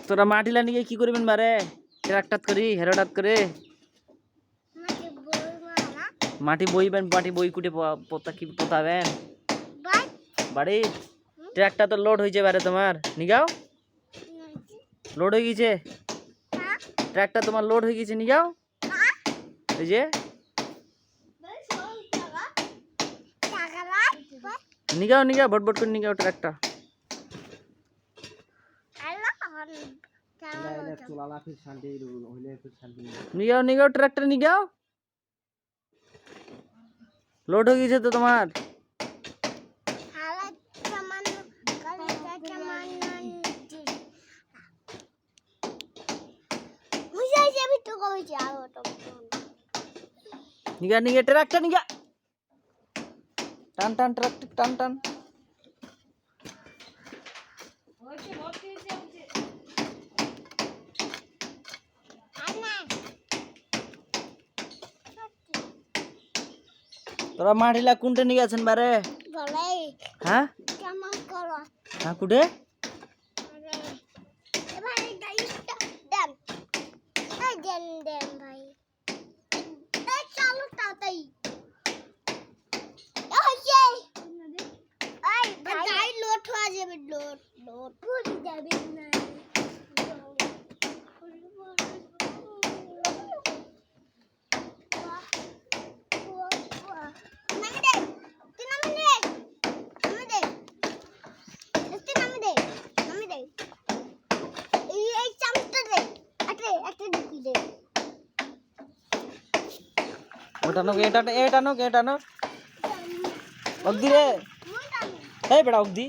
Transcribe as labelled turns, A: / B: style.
A: তোরা মাটিলা নিয়ে কি করবেন বারে ট্রাক্টর করি হেরোটাত করে মাটি বইবেন মাটি বই কুটে পোতা কি পোতাবেন বাড়ি ট্রাক্টর তো লোড হয়েছে বারে তোমার নিগাও লোড হয়ে গেছে ট্রাক্টর তোমার লোড হয়ে গেছে নিগাও এই যে নিগাও নিগাও ভটভট করে নিগাও ট্রাক্টর নিগাও নিগাও ট্রাক্টর নিগাও লোড হয়ে গেছে তো তোমার निगा निगा ट्रैक्टर निगा टान टान ट्रैक्टर टान टान तोरा माठीला कुंटे निगाछन बारे हाँ हाँ कुठे এটা নো অগদি রে এই বেটা অগদি